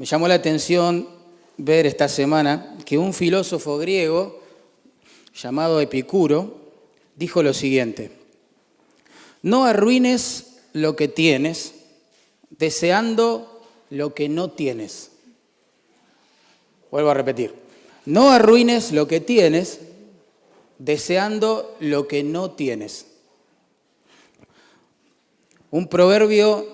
Me llamó la atención ver esta semana que un filósofo griego llamado Epicuro dijo lo siguiente: no arruines lo que tienes deseando lo que no tienes. Vuelvo a repetir: no arruines lo que tienes deseando lo que no tienes. Un proverbio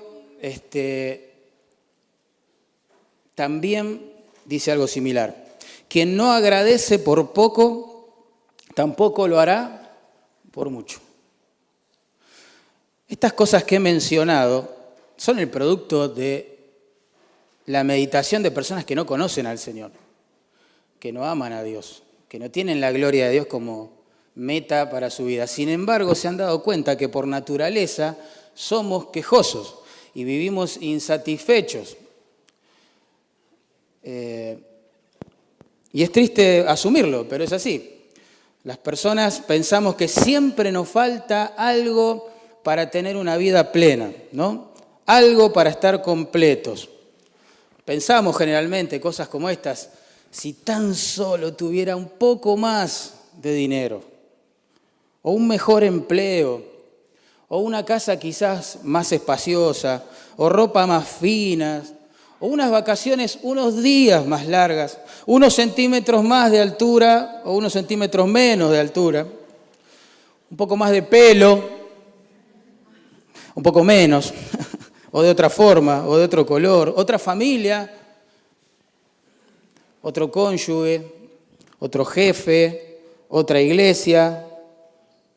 también dice algo similar: quien no agradece por poco, tampoco lo hará por mucho. Estas cosas que he mencionado son el producto de la meditación de personas que no conocen al Señor, que no aman a Dios, que no tienen la gloria de Dios como meta para su vida. Sin embargo, se han dado cuenta que por naturaleza somos quejosos y vivimos insatisfechos. Y es triste asumirlo, pero es así. Las personas pensamos que siempre nos falta algo para tener una vida plena, ¿no? Algo para estar completos. Pensamos generalmente cosas como estas: si tan solo tuviera un poco más de dinero, o un mejor empleo, o una casa quizás más espaciosa, o ropa más fina, o unas vacaciones unos días más largas, unos centímetros más de altura o unos centímetros menos de altura, un poco más de pelo, un poco menos, o de otra forma, o de otro color, otra familia, otro cónyuge, otro jefe, otra iglesia,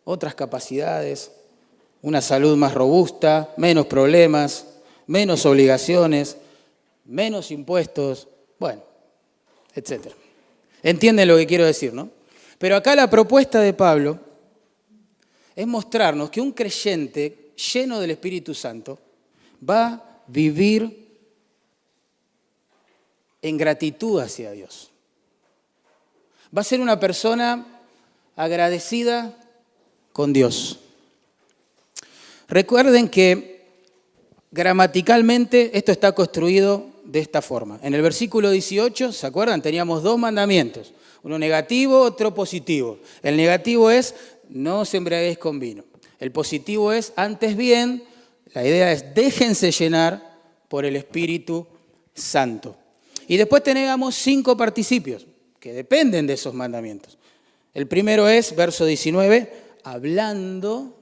otras capacidades, una salud más robusta, menos problemas, menos obligaciones, menos impuestos, bueno, etc. Entienden lo que quiero decir, ¿no? Pero acá la propuesta de Pablo es mostrarnos que un creyente lleno del Espíritu Santo va a vivir en gratitud hacia Dios. Va a ser una persona agradecida con Dios. Recuerden que gramaticalmente esto está construido de esta forma. En el versículo 18, ¿se acuerdan? Teníamos dos mandamientos, uno negativo, otro positivo. El negativo es: no os embriaguéis con vino. El positivo es: antes bien, la idea es: déjense llenar por el Espíritu Santo. Y después tenemos 5 participios que dependen de esos mandamientos. El primero es, verso 19, hablando.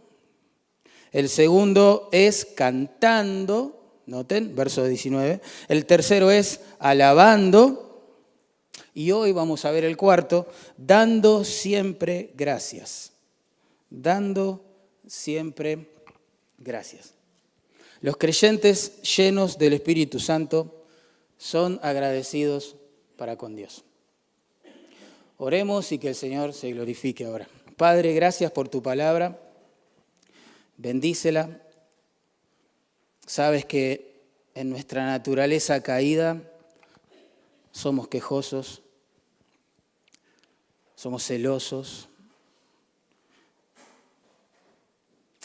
El segundo es cantando. Noten, verso 19. El tercero es alabando. Y hoy vamos a ver el cuarto: dando siempre gracias. Dando siempre gracias. Los creyentes llenos del Espíritu Santo son agradecidos para con Dios. Oremos y que el Señor se glorifique ahora. Padre, gracias por tu palabra. Bendícela. Sabes que en nuestra naturaleza caída somos quejosos, somos celosos.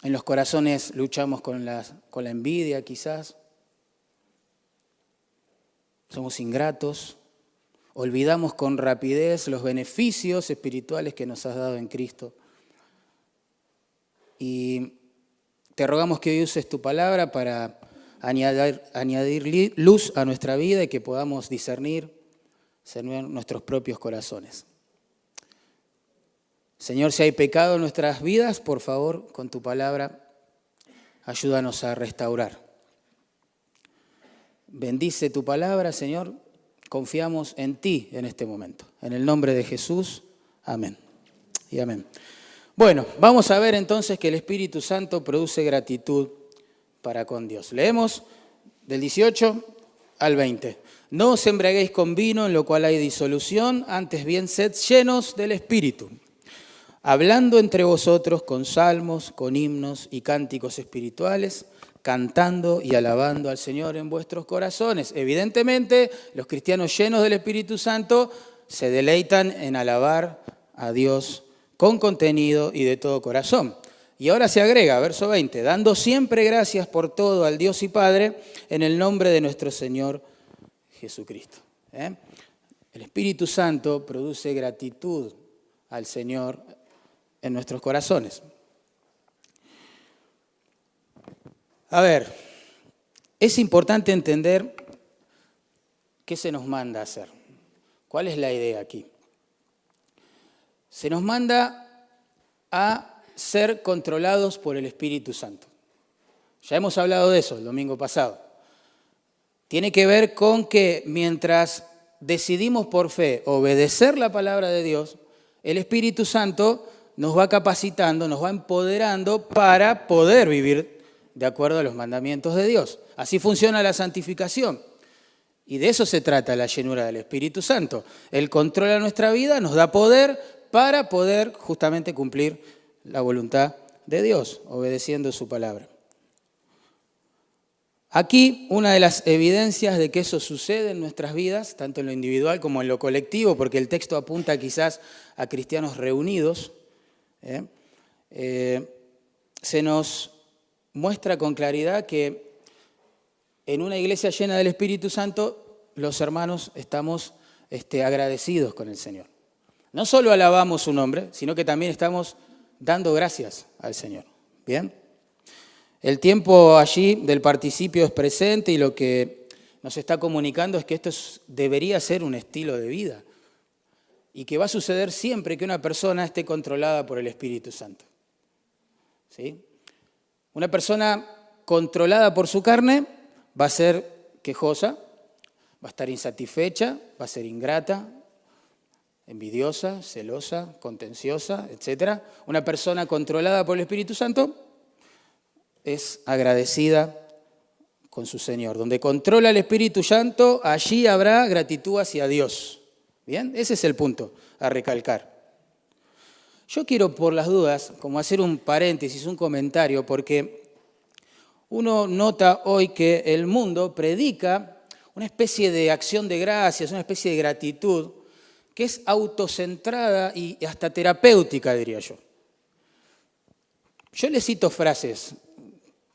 En los corazones luchamos con la envidia quizás. Somos ingratos. Olvidamos con rapidez los beneficios espirituales que nos has dado en Cristo. Y te rogamos que hoy uses tu palabra para añadir luz a nuestra vida y que podamos discernir nuestros propios corazones. Señor, si hay pecado en nuestras vidas, por favor, con tu palabra, ayúdanos a restaurar. Bendice tu palabra, Señor. Confiamos en ti en este momento. En el nombre de Jesús, amén. Y amén. Bueno, vamos a ver entonces que el Espíritu Santo produce gratitud para con Dios. Leemos del 18 al 20. No os embriaguéis con vino, en lo cual hay disolución, antes bien sed llenos del Espíritu, hablando entre vosotros con salmos, con himnos y cánticos espirituales, cantando y alabando al Señor en vuestros corazones. Evidentemente, los cristianos llenos del Espíritu Santo se deleitan en alabar a Dios con contenido y de todo corazón. Y ahora se agrega, verso 20, dando siempre gracias por todo al Dios y Padre, en el nombre de nuestro Señor Jesucristo. El Espíritu Santo produce gratitud al Señor en nuestros corazones. A ver, es importante entender qué se nos manda a hacer. ¿Cuál es la idea aquí? Se nos manda a ser controlados por el Espíritu Santo. Ya hemos hablado de eso el domingo pasado. Tiene que ver con que mientras decidimos por fe obedecer la palabra de Dios, el Espíritu Santo nos va capacitando, nos va empoderando para poder vivir de acuerdo a los mandamientos de Dios. Así funciona la santificación. Y de eso se trata la llenura del Espíritu Santo. Él controla nuestra vida, nos da poder para poder justamente cumplir la voluntad de Dios, obedeciendo su palabra. Aquí una de las evidencias de que eso sucede en nuestras vidas, tanto en lo individual como en lo colectivo, porque el texto apunta quizás a cristianos reunidos, se nos muestra con claridad que en una iglesia llena del Espíritu Santo, los hermanos estamos agradecidos con el Señor. No solo alabamos su nombre, sino que también estamos dando gracias al Señor. ¿Bien? El tiempo allí del participio es presente y lo que nos está comunicando es que esto debería ser un estilo de vida y que va a suceder siempre que una persona esté controlada por el Espíritu Santo. ¿Sí? Una persona controlada por su carne va a ser quejosa, va a estar insatisfecha, va a ser ingrata, envidiosa, celosa, contenciosa, etc. Una persona controlada por el Espíritu Santo es agradecida con su Señor. Donde controla el Espíritu Santo, allí habrá gratitud hacia Dios. ¿Bien? Ese es el punto a recalcar. Yo quiero, por las dudas, como hacer un paréntesis, un comentario, porque uno nota hoy que el mundo predica una especie de acción de gracias, una especie de gratitud, que es autocentrada y hasta terapéutica, diría yo. Yo le cito frases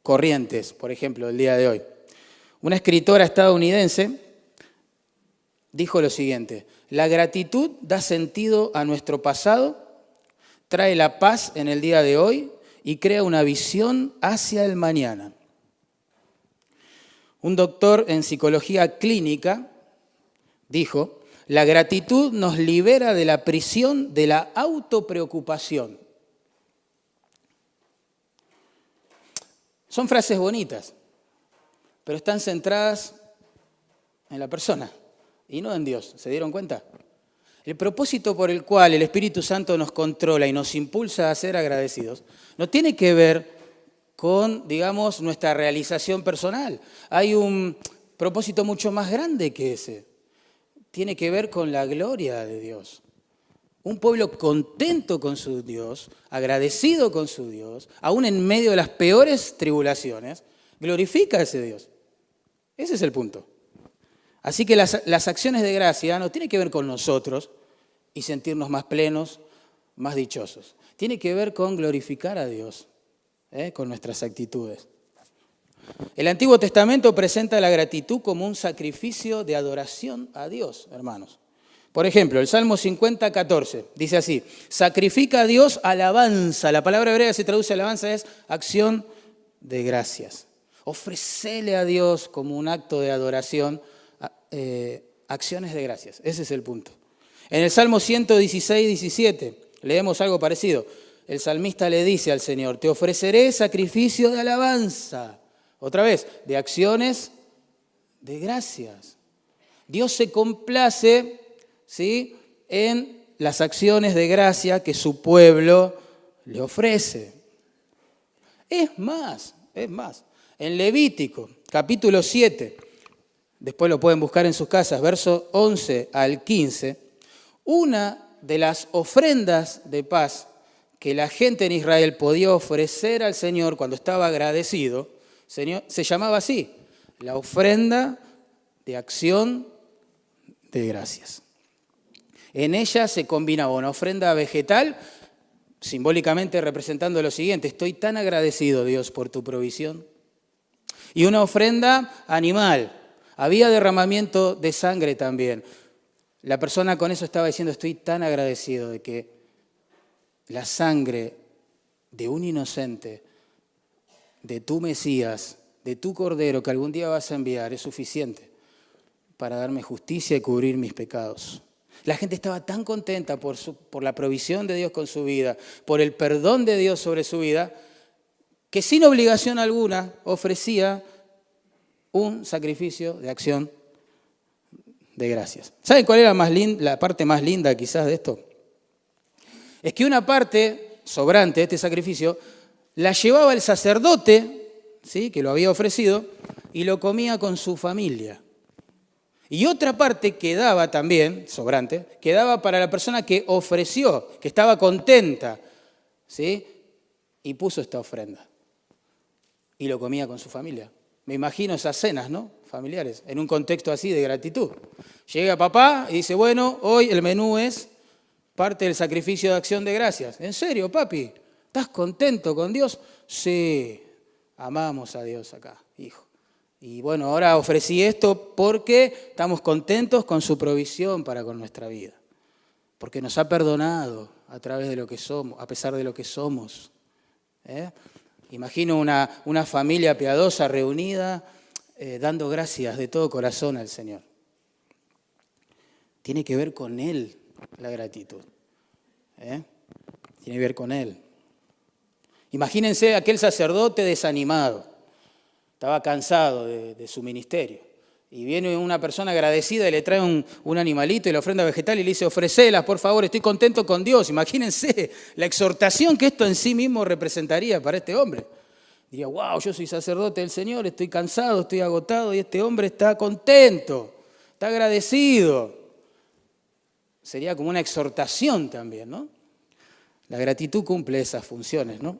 corrientes, por ejemplo, el día de hoy. Una escritora estadounidense dijo lo siguiente: la gratitud da sentido a nuestro pasado, trae la paz en el día de hoy y crea una visión hacia el mañana. Un doctor en psicología clínica dijo: la gratitud nos libera de la prisión de la autopreocupación. Son frases bonitas, pero están centradas en la persona y no en Dios. ¿Se dieron cuenta? El propósito por el cual el Espíritu Santo nos controla y nos impulsa a ser agradecidos no tiene que ver con, digamos, nuestra realización personal. Hay un propósito mucho más grande que ese. Tiene que ver con la gloria de Dios. Un pueblo contento con su Dios, agradecido con su Dios, aún en medio de las peores tribulaciones, glorifica a ese Dios. Ese es el punto. Así que las acciones de gracia no tienen que ver con nosotros y sentirnos más plenos, más dichosos. Tiene que ver con glorificar a Dios, con nuestras actitudes. El Antiguo Testamento presenta la gratitud como un sacrificio de adoración a Dios, hermanos. Por ejemplo, el Salmo 50, 14, dice así: sacrifica a Dios alabanza. La palabra hebrea que se traduce alabanza es acción de gracias. Ofrecele a Dios como un acto de adoración, acciones de gracias. Ese es el punto. En el Salmo 116, 17, leemos algo parecido. El salmista le dice al Señor: te ofreceré sacrificio de alabanza. Otra vez, de acciones de gracias. Dios se complace, ¿sí?, en las acciones de gracia que su pueblo le ofrece. Es más, en Levítico, capítulo 7, después lo pueden buscar en sus casas, versos 11 al 15, una de las ofrendas de paz que la gente en Israel podía ofrecer al Señor cuando estaba agradecido, se llamaba así: la ofrenda de acción de gracias. En ella se combinaba una ofrenda vegetal, simbólicamente representando lo siguiente: estoy tan agradecido, Dios, por tu provisión. Y una ofrenda animal, Había derramamiento de sangre también. La persona con eso estaba diciendo, estoy tan agradecido de que la sangre de un inocente, de tu Mesías, de tu Cordero que algún día vas a enviar, es suficiente para darme justicia y cubrir mis pecados. La gente estaba tan contenta por la provisión de Dios con su vida, por el perdón de Dios sobre su vida, que sin obligación alguna ofrecía un sacrificio de acción de gracias. ¿Saben cuál era la parte más linda quizás de esto? Es que una parte sobrante de este sacrificio la llevaba el sacerdote, ¿sí?, que lo había ofrecido, y lo comía con su familia. Y otra parte quedaba también, sobrante, quedaba para la persona que ofreció, que estaba contenta, ¿sí?, y puso esta ofrenda. Y lo comía con su familia. Me imagino esas cenas, ¿no?, familiares, en un contexto así de gratitud. Llega papá y dice, bueno, hoy el menú es parte del sacrificio de acción de gracias. ¿En serio, papi? ¿Estás contento con Dios? Sí, amamos a Dios acá, hijo. Y bueno, ahora ofrecí esto porque estamos contentos con su provisión para con nuestra vida. Porque nos ha perdonado a través de lo que somos, a pesar de lo que somos. Imagino una familia piadosa reunida, dando gracias de todo corazón al Señor. Tiene que ver con Él la gratitud. Tiene que ver con Él. Imagínense aquel sacerdote desanimado. Estaba cansado de su ministerio. Y viene una persona agradecida y le trae un animalito y la ofrenda vegetal y le dice, ofrecelas, por favor, estoy contento con Dios. Imagínense la exhortación que esto en sí mismo representaría para este hombre. Diría, wow, yo soy sacerdote del Señor, estoy cansado, estoy agotado y este hombre está contento, está agradecido. Sería como una exhortación también, ¿no? La gratitud cumple esas funciones, ¿no?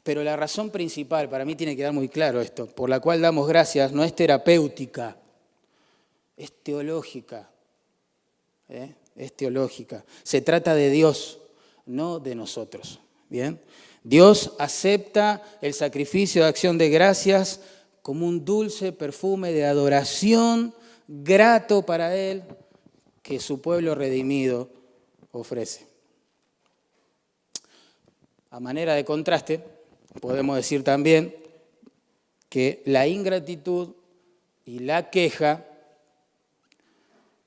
Pero la razón principal, para mí tiene que quedar muy claro esto, por la cual damos gracias, no es terapéutica, es teológica. Es teológica. Se trata de Dios, no de nosotros. ¿Bien? Dios acepta el sacrificio de acción de gracias como un dulce perfume de adoración grato para Él que su pueblo redimido ofrece. A manera de contraste, podemos decir también que la ingratitud y la queja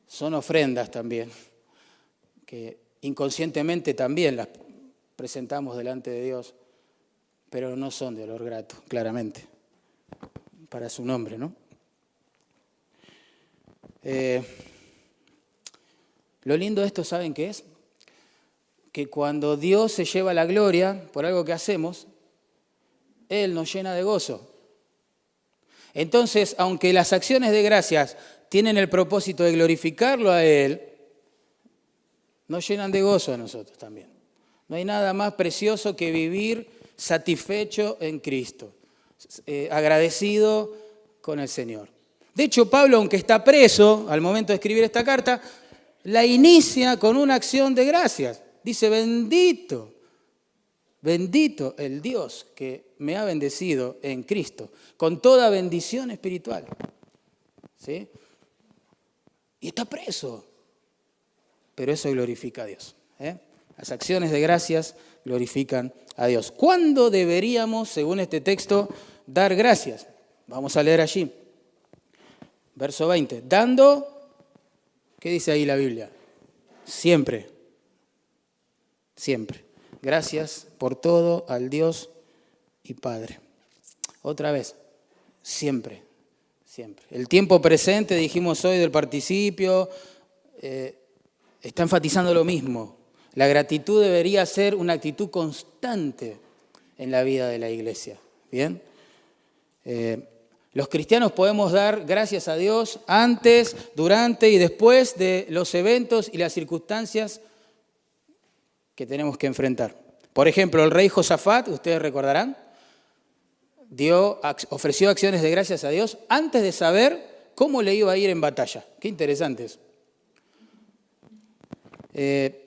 son ofrendas también, que inconscientemente también las presentamos delante de Dios, pero no son de olor grato, claramente, para su nombre, ¿no? Lo lindo de esto, ¿saben qué es? Que cuando Dios se lleva la gloria por algo que hacemos, Él nos llena de gozo. Entonces, aunque las acciones de gracias tienen el propósito de glorificarlo a Él, nos llenan de gozo a nosotros también. No hay nada más precioso que vivir satisfecho en Cristo, agradecido con el Señor. De hecho, Pablo, aunque está preso al momento de escribir esta carta, la inicia con una acción de gracias. Dice, bendito, bendito el Dios que me ha bendecido en Cristo, con toda bendición espiritual. ¿Sí? Y está preso, pero eso glorifica a Dios. Las acciones de gracias glorifican a Dios. ¿Cuándo deberíamos, según este texto, dar gracias? Vamos a leer allí. Verso 20. Dando, ¿qué dice ahí la Biblia? Siempre. Siempre. Gracias por todo al Dios y Padre. Otra vez. Siempre. Siempre. El tiempo presente, dijimos hoy del participio, está enfatizando lo mismo. La gratitud debería ser una actitud constante en la vida de la iglesia. ¿Bien? Los cristianos podemos dar gracias a Dios antes, durante y después de los eventos y las circunstancias que tenemos que enfrentar. Por ejemplo, el rey Josafat, ustedes recordarán, ofreció acciones de gracias a Dios antes de saber cómo le iba a ir en batalla. Qué interesante eso.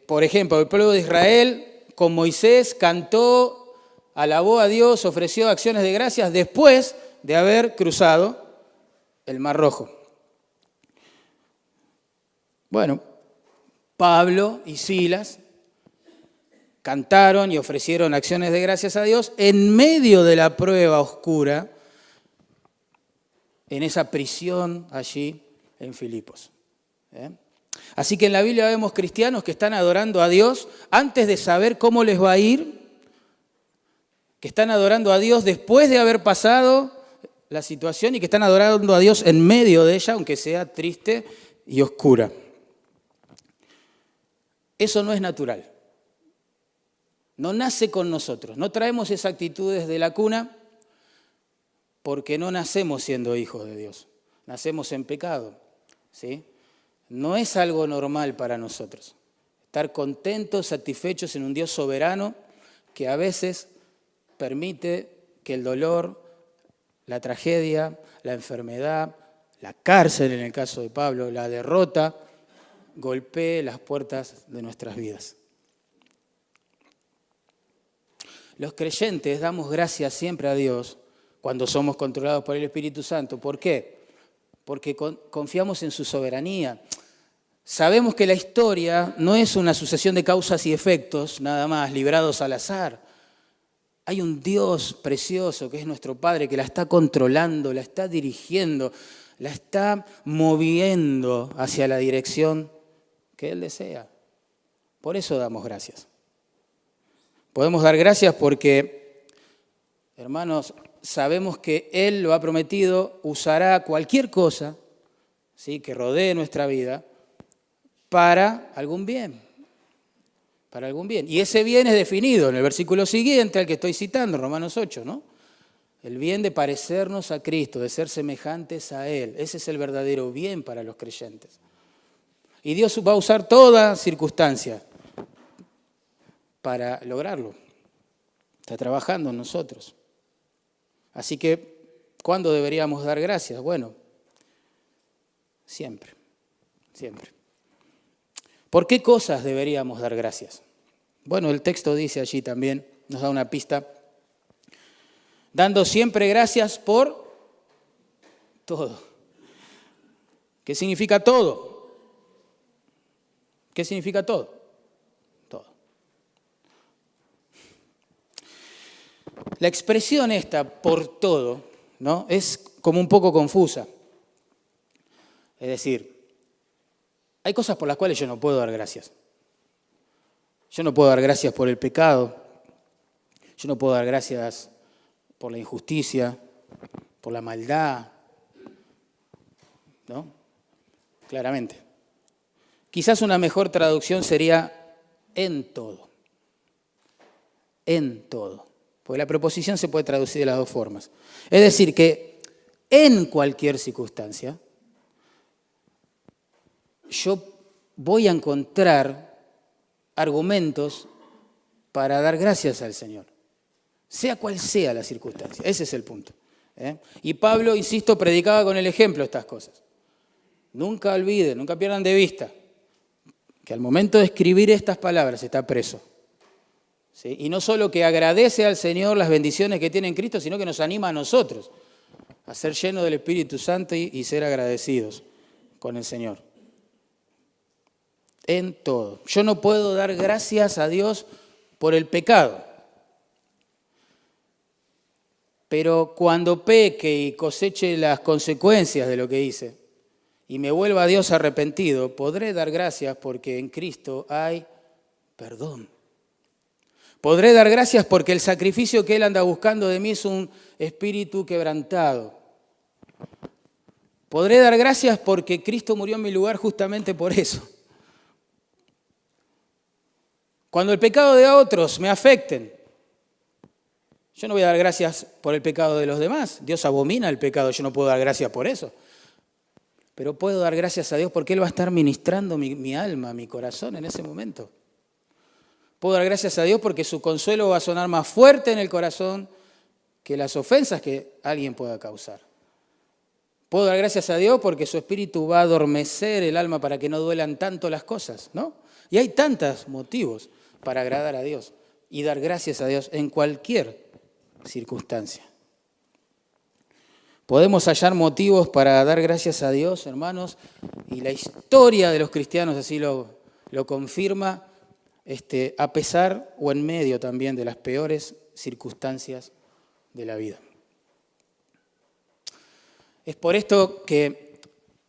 Por ejemplo, el pueblo de Israel con Moisés cantó, alabó a Dios, ofreció acciones de gracias después de haber cruzado el Mar Rojo. Bueno, Pablo y Silas cantaron y ofrecieron acciones de gracias a Dios en medio de la prueba oscura, en esa prisión allí en Filipos. Así que en la Biblia vemos cristianos que están adorando a Dios antes de saber cómo les va a ir, que están adorando a Dios después de haber pasado la situación y que están adorando a Dios en medio de ella, aunque sea triste y oscura. Eso no es natural. No nace con nosotros. No traemos esa actitud desde la cuna porque no nacemos siendo hijos de Dios. Nacemos en pecado, ¿sí? No es algo normal para nosotros. Estar contentos, satisfechos en un Dios soberano que a veces permite que el dolor, la tragedia, la enfermedad, la cárcel en el caso de Pablo, la derrota, golpee las puertas de nuestras vidas. Los creyentes damos gracias siempre a Dios cuando somos controlados por el Espíritu Santo. ¿Por qué? Porque confiamos en su soberanía. Sabemos que la historia no es una sucesión de causas y efectos, nada más, librados al azar. Hay un Dios precioso que es nuestro Padre, que la está controlando, la está dirigiendo, la está moviendo hacia la dirección que Él desea. Por eso damos gracias. Podemos dar gracias porque, hermanos, sabemos que Él lo ha prometido, usará cualquier cosa, ¿sí?, que rodee nuestra vida para algún bien. Para algún bien. Y ese bien es definido en el versículo siguiente, al que estoy citando, Romanos 8, ¿no? El bien de parecernos a Cristo, de ser semejantes a Él. Ese es el verdadero bien para los creyentes. Y Dios va a usar toda circunstancia para lograrlo. Está trabajando en nosotros. Así que, ¿cuándo deberíamos dar gracias? Bueno, siempre, siempre. ¿Por qué cosas deberíamos dar gracias? Bueno, el texto dice allí también, nos da una pista, dando siempre gracias por todo. ¿Qué significa todo? ¿Qué significa todo? Todo. La expresión esta, por todo, ¿no?, es como un poco confusa. Es decir, hay cosas por las cuales yo no puedo dar gracias. Yo no puedo dar gracias por el pecado. Yo no puedo dar gracias por la injusticia, por la maldad, ¿no? Claramente. Quizás una mejor traducción sería en todo. En todo. Porque la preposición se puede traducir de las dos formas. Es decir, que en cualquier circunstancia yo voy a encontrar argumentos para dar gracias al Señor, sea cual sea la circunstancia. Ese es el punto. Y Pablo, insisto, predicaba con el ejemplo estas cosas. Nunca olviden, nunca pierdan de vista que al momento de escribir estas palabras está preso. ¿Sí? Y no solo que agradece al Señor las bendiciones que tiene en Cristo, sino que nos anima a nosotros a ser llenos del Espíritu Santo y ser agradecidos con el Señor. En todo. Yo no puedo dar gracias a Dios por el pecado. Pero cuando peque y coseche las consecuencias de lo que hice y me vuelva a Dios arrepentido, podré dar gracias porque en Cristo hay perdón. Podré dar gracias porque el sacrificio que Él anda buscando de mí es un espíritu quebrantado. Podré dar gracias porque Cristo murió en mi lugar justamente por eso. Cuando el pecado de otros me afecten, yo no voy a dar gracias por el pecado de los demás. Dios abomina el pecado, yo no puedo dar gracias por eso. Pero puedo dar gracias a Dios porque Él va a estar ministrando mi alma, mi corazón en ese momento. Puedo dar gracias a Dios porque su consuelo va a sonar más fuerte en el corazón que las ofensas que alguien pueda causar. Puedo dar gracias a Dios porque su espíritu va a adormecer el alma para que no duelan tanto las cosas, ¿no? Y hay tantos motivos para agradar a Dios y dar gracias a Dios en cualquier circunstancia. Podemos hallar motivos para dar gracias a Dios, hermanos, y la historia de los cristianos así lo confirma, a pesar o en medio también de las peores circunstancias de la vida. Es por esto que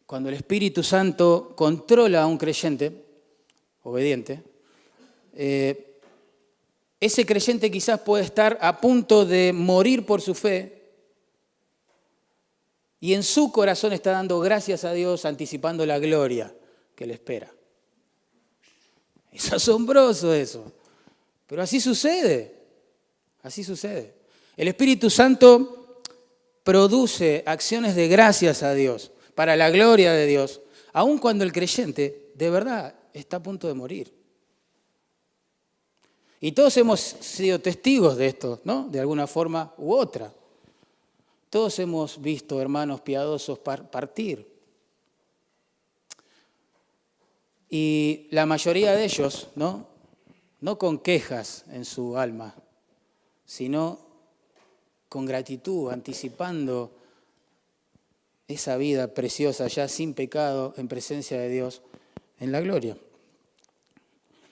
cuando el Espíritu Santo controla a un creyente obediente, ese creyente quizás puede estar a punto de morir por su fe y en su corazón está dando gracias a Dios, anticipando la gloria que le espera. Es asombroso eso, pero así sucede, así sucede. El Espíritu Santo produce acciones de gracias a Dios, para la gloria de Dios, aun cuando el creyente de verdad está a punto de morir. Y todos hemos sido testigos de esto, ¿no? De alguna forma u otra. Todos hemos visto hermanos piadosos partir. Y la mayoría de ellos, ¿no? No con quejas en su alma, sino con gratitud, anticipando esa vida preciosa ya sin pecado en presencia de Dios en la gloria.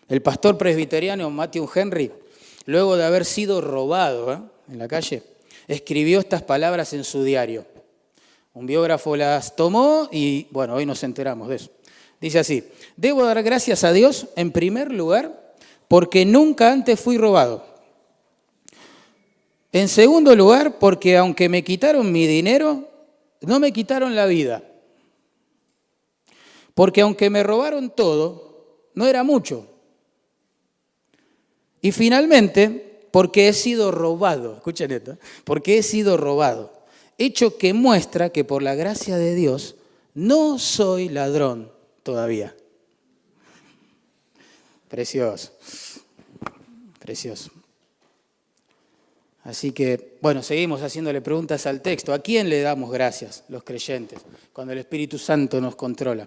El pastor presbiteriano Matthew Henry, luego de haber sido robado en la calle, escribió estas palabras en su diario. Un biógrafo las tomó y, bueno, hoy nos enteramos de eso. Dice así: debo dar gracias a Dios en primer lugar porque nunca antes fui robado. En segundo lugar, porque aunque me quitaron mi dinero, no me quitaron la vida. Porque aunque me robaron todo, no era mucho. Y finalmente, porque he sido robado, escuchen esto, porque he sido robado, hecho que muestra que por la gracia de Dios no soy ladrón todavía. Precioso, precioso. Así que, bueno, seguimos haciéndole preguntas al texto. ¿A quién le damos gracias, los creyentes, cuando el Espíritu Santo nos controla?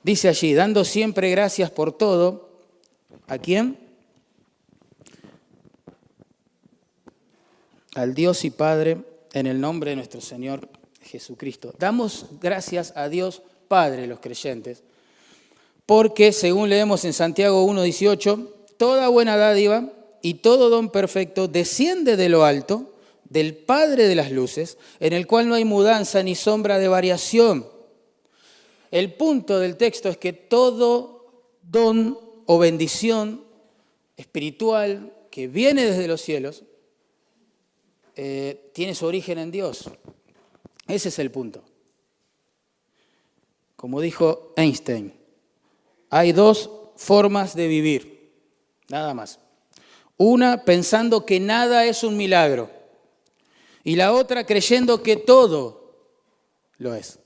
Dice allí, dando siempre gracias por todo. ¿A quién? Al Dios y Padre, en el nombre de nuestro Señor Jesucristo. Damos gracias a Dios Padre, los creyentes, porque, según leemos en Santiago 1:18, toda buena dádiva y todo don perfecto desciende de lo alto, del Padre de las luces, en el cual no hay mudanza ni sombra de variación. El punto del texto es que todo don o bendición espiritual que viene desde los cielos tiene su origen en Dios. Ese es el punto. Como dijo Einstein, hay dos formas de vivir, nada más. Una pensando que nada es un milagro y la otra creyendo que todo lo es.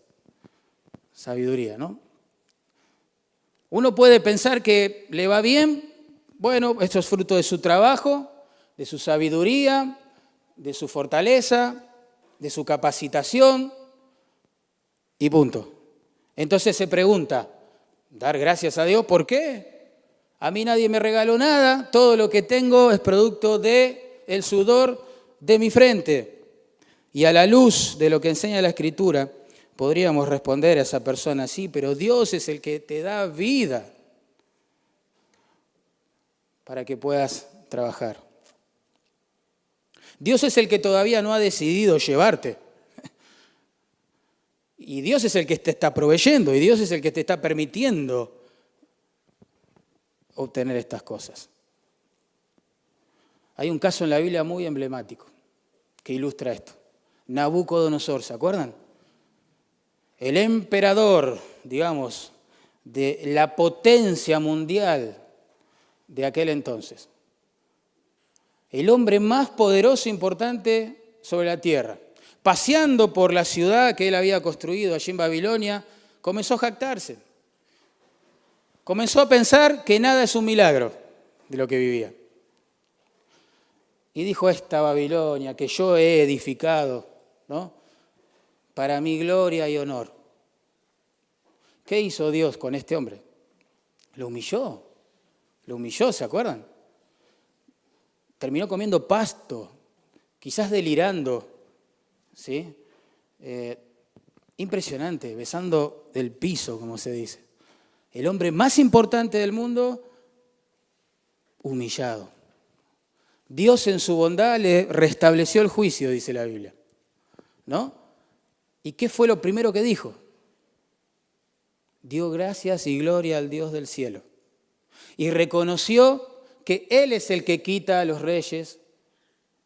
Sabiduría, ¿no? Uno puede pensar que le va bien, bueno, esto es fruto de su trabajo, de su sabiduría, de su fortaleza, de su capacitación y punto. Entonces se pregunta, dar gracias a Dios, ¿por qué? A mí nadie me regaló nada, todo lo que tengo es producto del sudor de mi frente. Y a la luz de lo que enseña la Escritura, podríamos responder a esa persona, sí, pero Dios es el que te da vida para que puedas trabajar. Dios es el que todavía no ha decidido llevarte. Y Dios es el que te está proveyendo, y Dios es el que te está permitiendo obtener estas cosas. Hay un caso en la Biblia muy emblemático que ilustra esto. Nabucodonosor, ¿se acuerdan? El emperador, digamos, de la potencia mundial de aquel entonces. El hombre más poderoso e importante sobre la tierra. Paseando por la ciudad que él había construido allí en Babilonia, comenzó a jactarse. Comenzó a pensar que nada es un milagro de lo que vivía. Y dijo, esta Babilonia que yo he edificado, ¿no?, para mi gloria y honor. ¿Qué hizo Dios con este hombre? Lo humilló, ¿se acuerdan? Terminó comiendo pasto, quizás delirando, ¿sí? Impresionante, besando del piso, como se dice. El hombre más importante del mundo, humillado. Dios en su bondad le restableció el juicio, dice la Biblia. ¿No? ¿Y qué fue lo primero que dijo? Dio gracias y gloria al Dios del cielo. Y reconoció que Él es el que quita a los reyes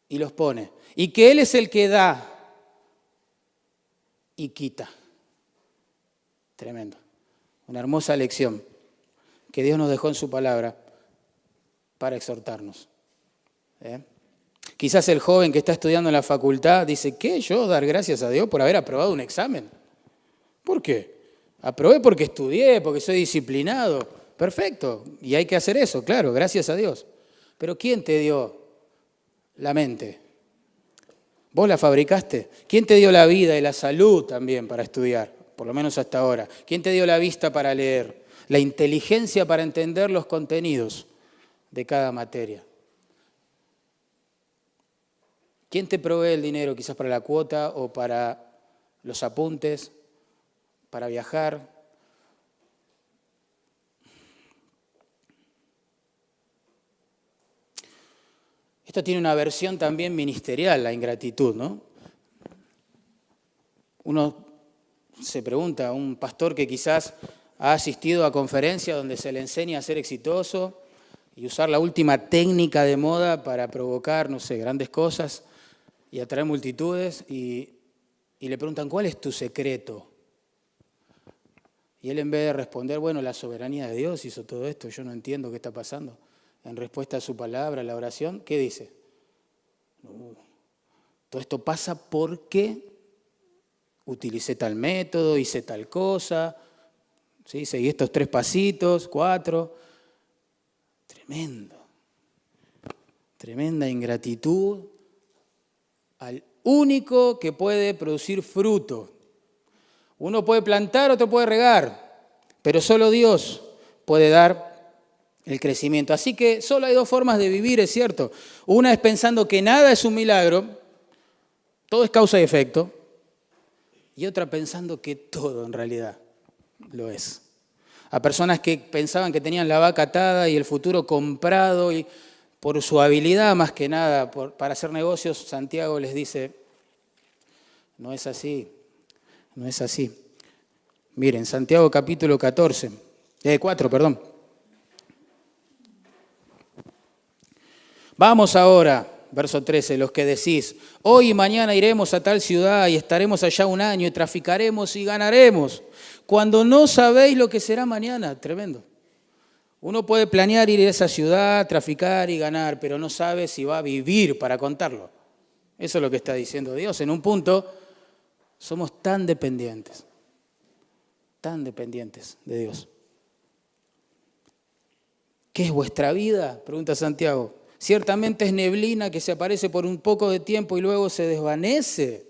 y los pone. Y que Él es el que da y quita. Tremendo. Una hermosa lección que Dios nos dejó en su palabra para exhortarnos. Quizás el joven que está estudiando en la facultad dice, ¿qué? ¿Yo dar gracias a Dios por haber aprobado un examen? ¿Por qué? Aprobé porque estudié, porque soy disciplinado. Perfecto, y hay que hacer eso, claro, gracias a Dios. Pero ¿quién te dio la mente? ¿Vos la fabricaste? ¿Quién te dio la vida y la salud también para estudiar? Por lo menos hasta ahora. ¿Quién te dio la vista para leer? La inteligencia para entender los contenidos de cada materia. ¿Quién te provee el dinero quizás para la cuota o para los apuntes, para viajar? Esto tiene una versión también ministerial, la ingratitud, ¿no? Uno se pregunta, un pastor que quizás ha asistido a conferencias donde se le enseña a ser exitoso y usar la última técnica de moda para provocar, no sé, grandes cosas y atraer multitudes y le preguntan, ¿cuál es tu secreto? Y él en vez de responder, bueno, la soberanía de Dios hizo todo esto, yo no entiendo qué está pasando. En respuesta a su palabra, la oración, ¿qué dice? Todo esto pasa porque utilicé tal método, hice tal cosa, ¿sí? Seguí estos 3 pasitos, 4. Tremendo. Tremenda ingratitud al único que puede producir fruto. Uno puede plantar, otro puede regar, pero solo Dios puede dar el crecimiento. Así que solo hay 2 formas de vivir, es cierto. Una es pensando que nada es un milagro, todo es causa y efecto, y otra pensando que todo en realidad lo es. A personas que pensaban que tenían la vaca atada y el futuro comprado, y por su habilidad más que nada para hacer negocios, Santiago les dice, no es así, no es así. Miren, Santiago capítulo 4, perdón. Vamos ahora, verso 13, los que decís, hoy y mañana iremos a tal ciudad y estaremos allá un año y traficaremos y ganaremos, cuando no sabéis lo que será mañana. Tremendo. Uno puede planear ir a esa ciudad, traficar y ganar, pero no sabe si va a vivir para contarlo. Eso es lo que está diciendo Dios. En un punto, somos tan dependientes de Dios. ¿Qué es vuestra vida? Pregunta Santiago. Ciertamente es neblina que se aparece por un poco de tiempo y luego se desvanece.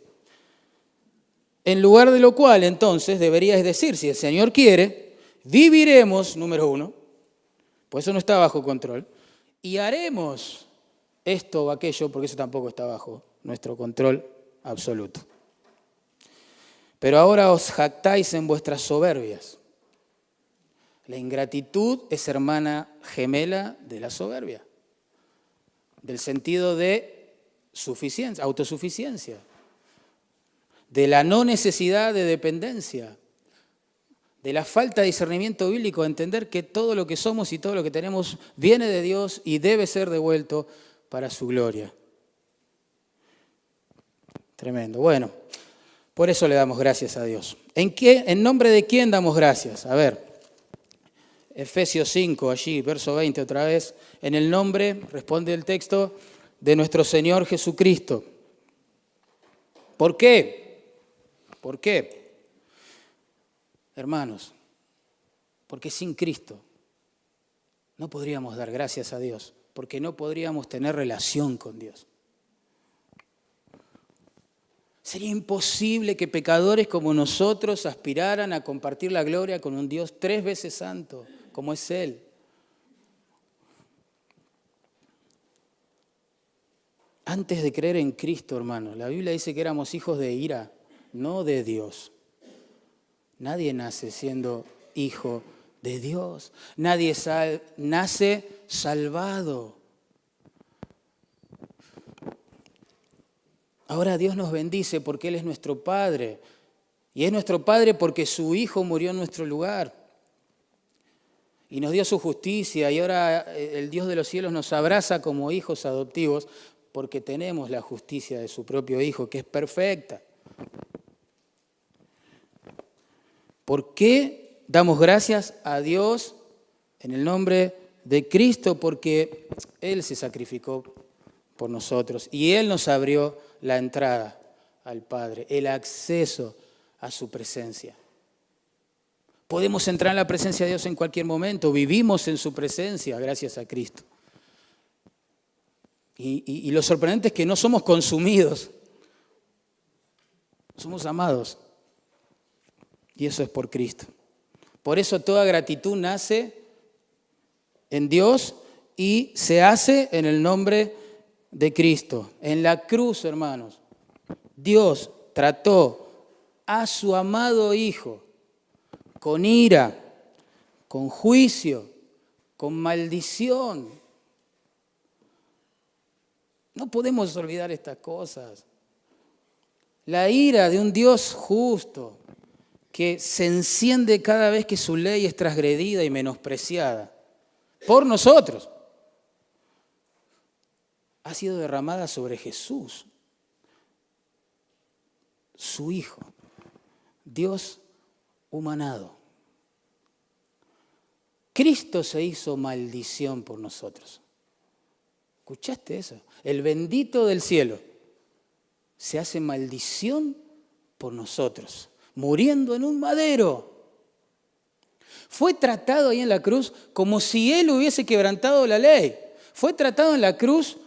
En lugar de lo cual, entonces, deberíais decir, si el Señor quiere, viviremos, número 1, pues eso no está bajo control, y haremos esto o aquello, porque eso tampoco está bajo nuestro control absoluto. Pero ahora os jactáis en vuestras soberbias. La ingratitud es hermana gemela de la soberbia, del sentido de suficiencia, autosuficiencia, de la no necesidad de dependencia, de la falta de discernimiento bíblico, de entender que todo lo que somos y todo lo que tenemos viene de Dios y debe ser devuelto para su gloria. Tremendo. Bueno, por eso le damos gracias a Dios. ¿En nombre de quién damos gracias? A ver, Efesios 5, allí, verso 20 otra vez. En el nombre, responde el texto, de nuestro Señor Jesucristo. ¿Por qué? ¿Por qué? Hermanos, porque sin Cristo no podríamos dar gracias a Dios, porque no podríamos tener relación con Dios. Sería imposible que pecadores como nosotros aspiraran a compartir la gloria con un Dios 3 veces santo, como es Él. Antes de creer en Cristo, hermano, la Biblia dice que éramos hijos de ira, no de Dios. Nadie nace siendo hijo de Dios. Nadie nace salvado. Ahora Dios nos bendice porque Él es nuestro Padre. Y es nuestro Padre porque su Hijo murió en nuestro lugar. Y nos dio su justicia. Y ahora el Dios de los cielos nos abraza como hijos adoptivos porque tenemos la justicia de su propio Hijo, que es perfecta. ¿Por qué damos gracias a Dios en el nombre de Cristo? Porque Él se sacrificó por nosotros y Él nos abrió la entrada al Padre, el acceso a su presencia. Podemos entrar en la presencia de Dios en cualquier momento, vivimos en su presencia gracias a Cristo. Y lo sorprendente es que no somos consumidos, somos amados. Y eso es por Cristo. Por eso toda gratitud nace en Dios y se hace en el nombre de Cristo. En la cruz, hermanos, Dios trató a su amado Hijo con ira, con juicio, con maldición. No podemos olvidar estas cosas. La ira de un Dios justo que se enciende cada vez que su ley es transgredida y menospreciada por nosotros, ha sido derramada sobre Jesús, su Hijo, Dios humanado. Cristo se hizo maldición por nosotros. ¿Escuchaste eso? El bendito del cielo se hace maldición por nosotros, muriendo en un madero. Fue tratado ahí en la cruz como si Él hubiese quebrantado la ley. Fue tratado en la cruz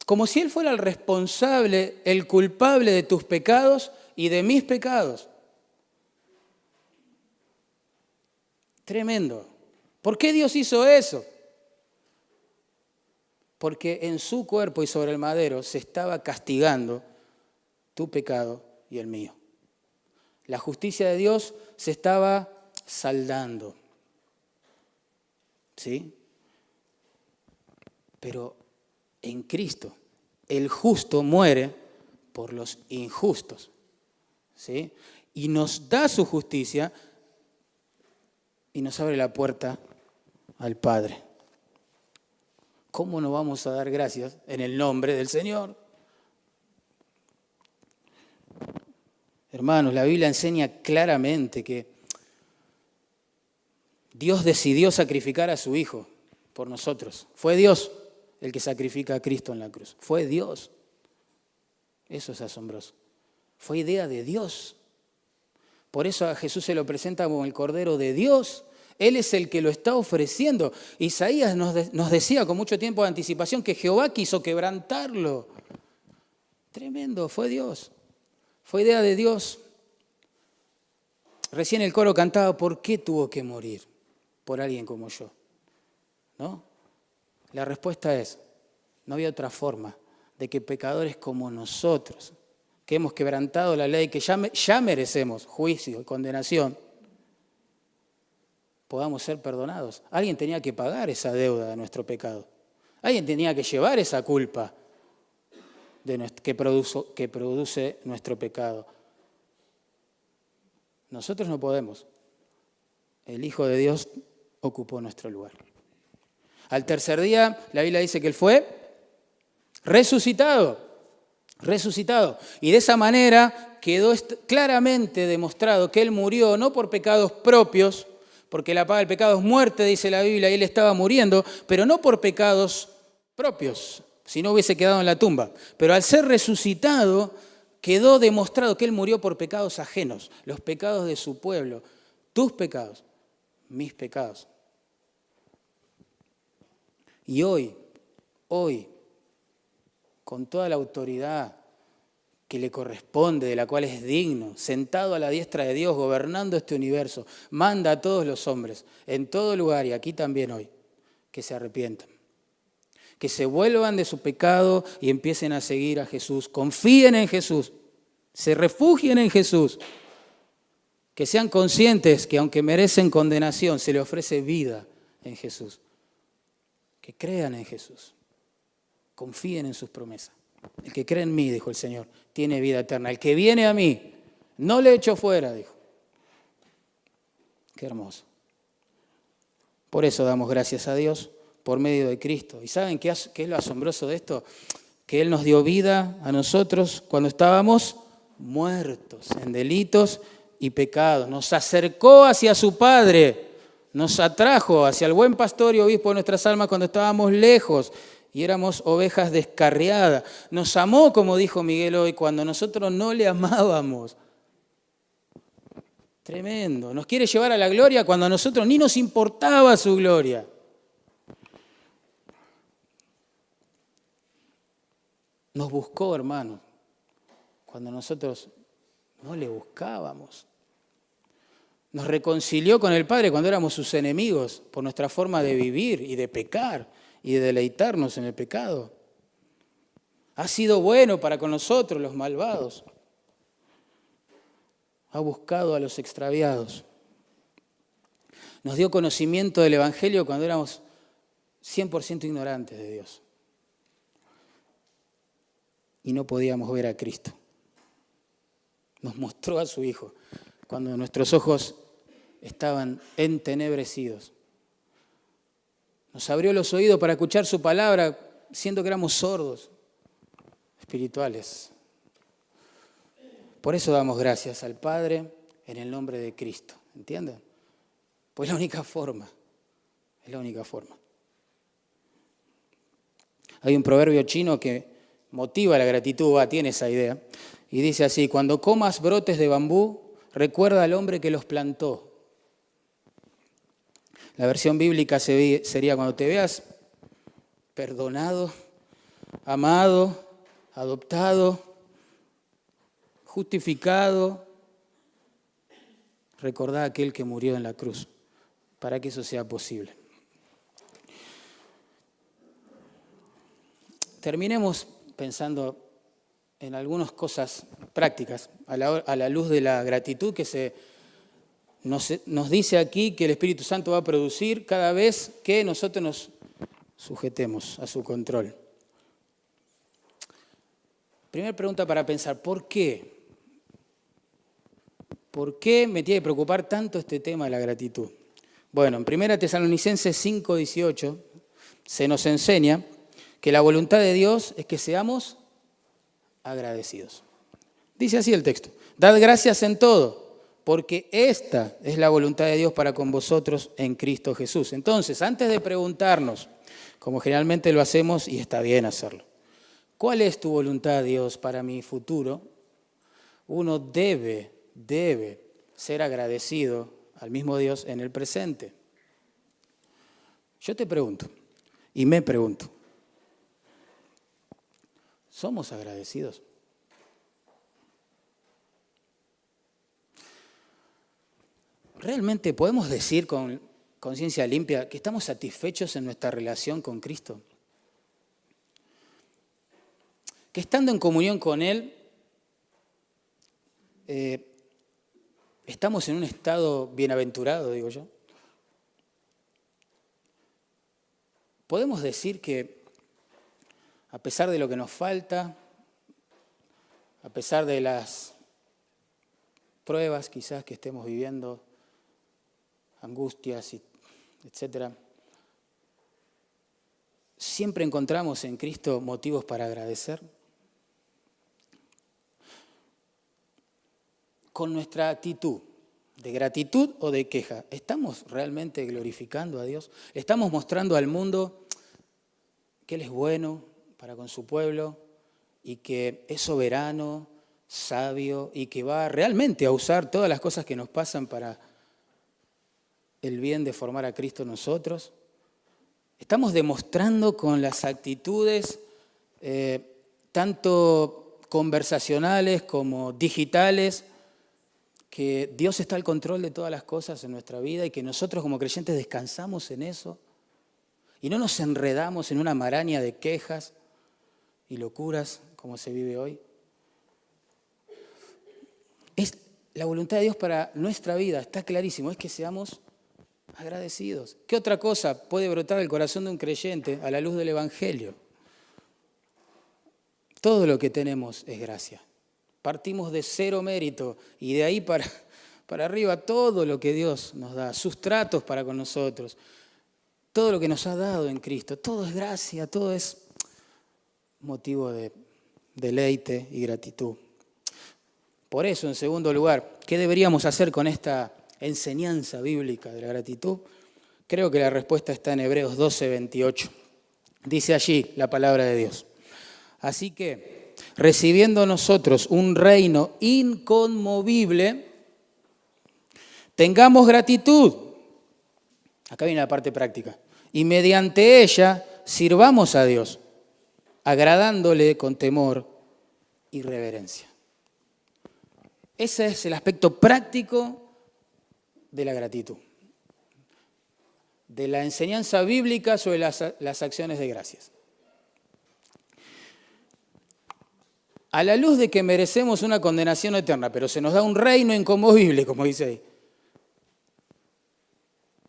como si Él fuera el responsable, el culpable de tus pecados y de mis pecados. Tremendo. ¿Por qué Dios hizo eso? Porque en su cuerpo y sobre el madero se estaba castigando tu pecado y el mío. La justicia de Dios se estaba saldando. ¿Sí? Pero en Cristo, el justo muere por los injustos. ¿Sí? Y nos da su justicia y nos abre la puerta al Padre. ¿Cómo no vamos a dar gracias en el nombre del Señor? Hermanos, la Biblia enseña claramente que Dios decidió sacrificar a su Hijo por nosotros. Fue Dios el que sacrifica a Cristo en la cruz. Fue Dios. Eso es asombroso. Fue idea de Dios. Por eso a Jesús se lo presenta como el Cordero de Dios. Él es el que lo está ofreciendo. Isaías nos decía con mucho tiempo de anticipación que Jehová quiso quebrantarlo. Tremendo, fue Dios. Fue idea de Dios. Recién el coro cantaba, ¿por qué tuvo que morir por alguien como yo? ¿No? La respuesta es, no había otra forma de que pecadores como nosotros, que hemos quebrantado la ley, que ya merecemos juicio y condenación, podamos ser perdonados. Alguien tenía que pagar esa deuda de nuestro pecado. Alguien tenía que llevar esa culpa que produce nuestro pecado. Nosotros no podemos. El Hijo de Dios ocupó nuestro lugar. Al tercer día, la Biblia dice que Él fue resucitado. Y de esa manera quedó claramente demostrado que Él murió no por pecados propios, porque la paga del pecado es muerte, dice la Biblia, y Él estaba muriendo, pero no por pecados propios, si no hubiese quedado en la tumba. Pero al ser resucitado, quedó demostrado que Él murió por pecados ajenos, los pecados de su pueblo, tus pecados, mis pecados. Y hoy, con toda la autoridad que le corresponde, de la cual es digno, sentado a la diestra de Dios, gobernando este universo, manda a todos los hombres, en todo lugar y aquí también hoy, que se arrepientan, que se vuelvan de su pecado y empiecen a seguir a Jesús, confíen en Jesús, se refugien en Jesús, que sean conscientes que aunque merecen condenación, se les ofrece vida en Jesús. Que crean en Jesús, confíen en sus promesas. El que cree en mí, dijo el Señor, tiene vida eterna. El que viene a mí, no le echo fuera, dijo. Qué hermoso. Por eso damos gracias a Dios por medio de Cristo. ¿Y saben qué es lo asombroso de esto? Que Él nos dio vida a nosotros cuando estábamos muertos en delitos y pecados. Nos acercó hacia su Padre, nos atrajo hacia el buen pastor y obispo de nuestras almas cuando estábamos lejos y éramos ovejas descarriadas. Nos amó, como dijo Miguel hoy, cuando nosotros no le amábamos. Tremendo. Nos quiere llevar a la gloria cuando a nosotros ni nos importaba su gloria. Nos buscó, hermano, cuando nosotros no le buscábamos. Nos reconcilió con el Padre cuando éramos sus enemigos por nuestra forma de vivir y de pecar y de deleitarnos en el pecado. Ha sido bueno para con nosotros, los malvados. Ha buscado a los extraviados. Nos dio conocimiento del Evangelio cuando éramos 100% ignorantes de Dios. Y no podíamos ver a Cristo. Nos mostró a su Hijo cuando nuestros ojos estaban entenebrecidos. Nos abrió los oídos para escuchar su palabra, siendo que éramos sordos espirituales. Por eso damos gracias al Padre en el nombre de Cristo. ¿Entienden? Pues es la única forma. Es la única forma. Hay un proverbio chino que motiva la gratitud, tiene esa idea, y dice así: cuando comas brotes de bambú, recuerda al hombre que los plantó. La versión bíblica sería: cuando te veas perdonado, amado, adoptado, justificado, recordá a aquel que murió en la cruz, para que eso sea posible. Terminemos pensando en algunas cosas prácticas a la luz de la gratitud que nos dice aquí que el Espíritu Santo va a producir cada vez que nosotros nos sujetemos a su control. Primera pregunta para pensar: ¿por qué? ¿Por qué me tiene que preocupar tanto este tema de la gratitud? Bueno, en 1 Tesalonicenses 5:18 se nos enseña que la voluntad de Dios es que seamos agradecidos. Dice así el texto: dad gracias en todo, porque esta es la voluntad de Dios para con vosotros en Cristo Jesús. Entonces, antes de preguntarnos, como generalmente lo hacemos, y está bien hacerlo, ¿cuál es tu voluntad, Dios, para mi futuro? Uno debe ser agradecido al mismo Dios en el presente. Yo te pregunto, y me pregunto, ¿somos agradecidos? ¿Realmente podemos decir con conciencia limpia que estamos satisfechos en nuestra relación con Cristo? Que estando en comunión con Él, estamos en un estado bienaventurado, digo yo. Podemos decir que a pesar de lo que nos falta, a pesar de las pruebas quizás que estemos viviendo, angustias, etcétera, siempre encontramos en Cristo motivos para agradecer. Con nuestra actitud de gratitud o de queja, ¿estamos realmente glorificando a Dios? ¿Le estamos mostrando al mundo que Él es bueno para con su pueblo y que es soberano, sabio y que va realmente a usar todas las cosas que nos pasan para el bien de formar a Cristo en nosotros? Estamos demostrando con las actitudes tanto conversacionales como digitales que Dios está al control de todas las cosas en nuestra vida y que nosotros como creyentes descansamos en eso y no nos enredamos en una maraña de quejas y locuras como se vive hoy. la voluntad de Dios para nuestra vida, está clarísimo, es que seamos agradecidos. ¿Qué otra cosa puede brotar del corazón de un creyente a la luz del Evangelio? Todo lo que tenemos es gracia. Partimos de cero mérito y de ahí para arriba todo lo que Dios nos da, sus tratos para con nosotros, todo lo que nos ha dado en Cristo, todo es gracia, todo es motivo de deleite y gratitud. Por eso, en segundo lugar, ¿qué deberíamos hacer con esta enseñanza bíblica de la gratitud? Creo que la respuesta está en Hebreos 12:28. Dice allí la palabra de Dios. Así que, recibiendo nosotros un reino inconmovible, tengamos gratitud. Acá viene la parte práctica. Y mediante ella sirvamos a Dios, agradándole con temor y reverencia. Ese es el aspecto práctico de la gratitud, de la enseñanza bíblica sobre las acciones de gracias. A la luz de que merecemos una condenación eterna, pero se nos da un reino inconmovible, como dice ahí,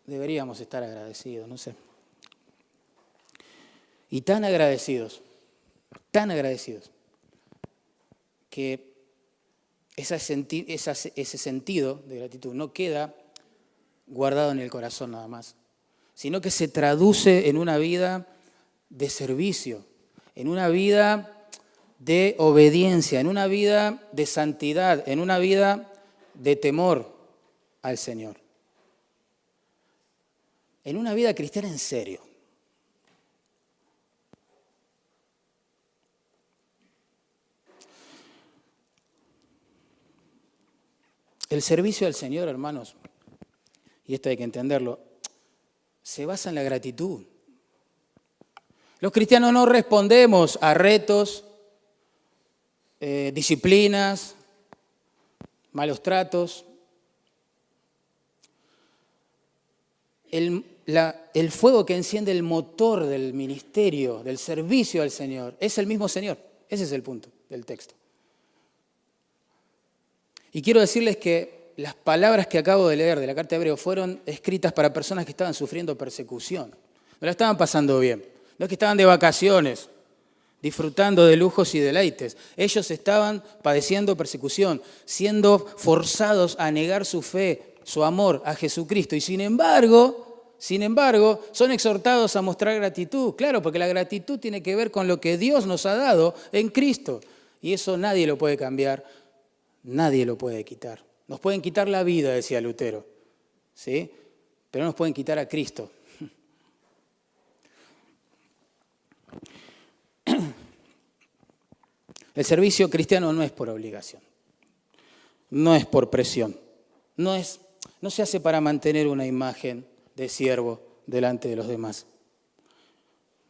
deberíamos estar agradecidos, no sé. Y tan agradecidos, que ese sentido de gratitud no queda guardado en el corazón nada más, sino que se traduce en una vida de servicio, en una vida de obediencia, en una vida de santidad, en una vida de temor al Señor. En una vida cristiana en serio. El servicio al Señor, hermanos, y esto hay que entenderlo, se basa en la gratitud. Los cristianos no respondemos a retos, disciplinas, malos tratos. El fuego que enciende el motor del ministerio, del servicio al Señor, es el mismo Señor. Ese es el punto del texto. Y quiero decirles que las palabras que acabo de leer de la carta de Hebreos fueron escritas para personas que estaban sufriendo persecución. No la estaban pasando bien. No es que estaban de vacaciones, disfrutando de lujos y deleites. Ellos estaban padeciendo persecución, siendo forzados a negar su fe, su amor a Jesucristo. Y sin embargo, son exhortados a mostrar gratitud. Claro, porque la gratitud tiene que ver con lo que Dios nos ha dado en Cristo. Y eso nadie lo puede cambiar, nadie lo puede quitar. Nos pueden quitar la vida, decía Lutero, ¿sí? Pero no nos pueden quitar a Cristo. El servicio cristiano no es por obligación, no es por presión, no se hace para mantener una imagen de siervo delante de los demás.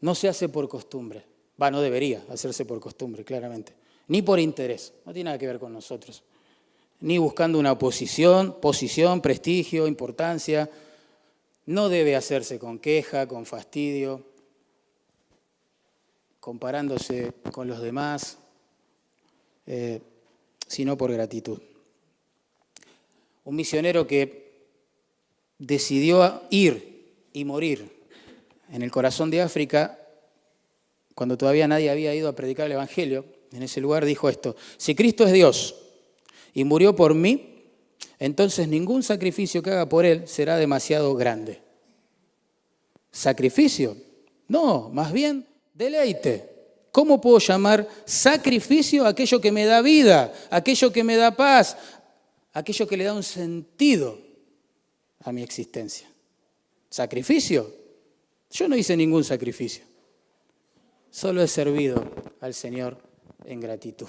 No se hace por costumbre, no debería hacerse por costumbre, claramente, ni por interés, no tiene nada que ver con nosotros, ni buscando una posición, prestigio, importancia. No debe hacerse con queja, con fastidio, comparándose con los demás, sino por gratitud. Un misionero que decidió ir y morir en el corazón de África, cuando todavía nadie había ido a predicar el Evangelio, en ese lugar dijo esto: si Cristo es Dios y murió por mí, entonces ningún sacrificio que haga por Él será demasiado grande. ¿Sacrificio? No, más bien deleite. ¿Cómo puedo llamar sacrificio aquello que me da vida, aquello que me da paz, aquello que le da un sentido a mi existencia? ¿Sacrificio? Yo no hice ningún sacrificio. Solo he servido al Señor en gratitud.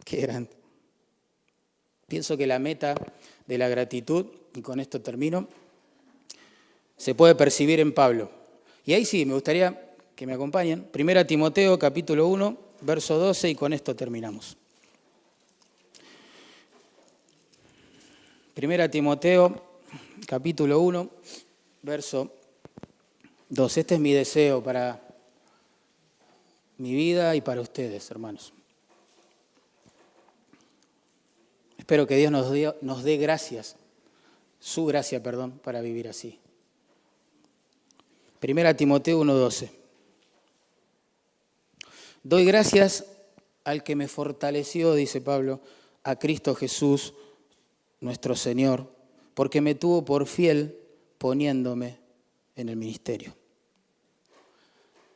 Qué grande. Pienso que la meta de la gratitud, y con esto termino, se puede percibir en Pablo. Y ahí sí, me gustaría que me acompañen. 1 Timoteo, capítulo 1, verso 12, y con esto terminamos. 1 Timoteo, capítulo 1, verso 12. Este es mi deseo para mi vida y para ustedes, hermanos. Espero que Dios nos dé gracias, su gracia, perdón, para vivir así. 1 Timoteo 1:12. Doy gracias al que me fortaleció, dice Pablo, a Cristo Jesús, nuestro Señor, porque me tuvo por fiel poniéndome en el ministerio.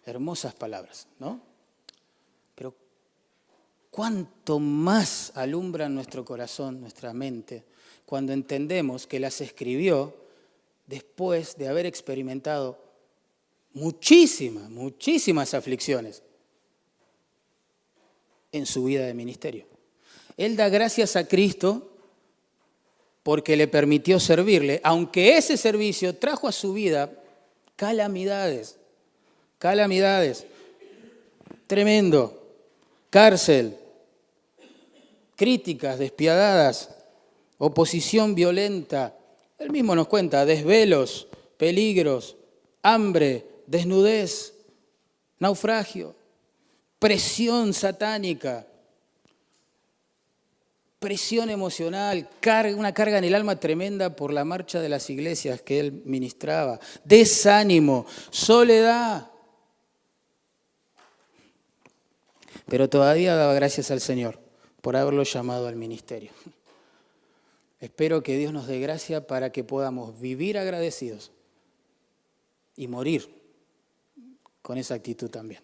Hermosas palabras, ¿no? Pero cuánto más alumbran nuestro corazón, nuestra mente, cuando entendemos que las escribió después de haber experimentado muchísimas aflicciones en su vida de ministerio. Él da gracias a Cristo porque le permitió servirle, aunque ese servicio trajo a su vida calamidades, tremendo, cárcel, críticas despiadadas, oposición violenta. Él mismo nos cuenta desvelos, peligros, hambre, desnudez, naufragio, presión satánica, presión emocional, una carga en el alma tremenda por la marcha de las iglesias que él ministraba, desánimo, soledad. Pero todavía daba gracias al Señor por haberlo llamado al ministerio. Espero que Dios nos dé gracia para que podamos vivir agradecidos y morir con esa actitud también.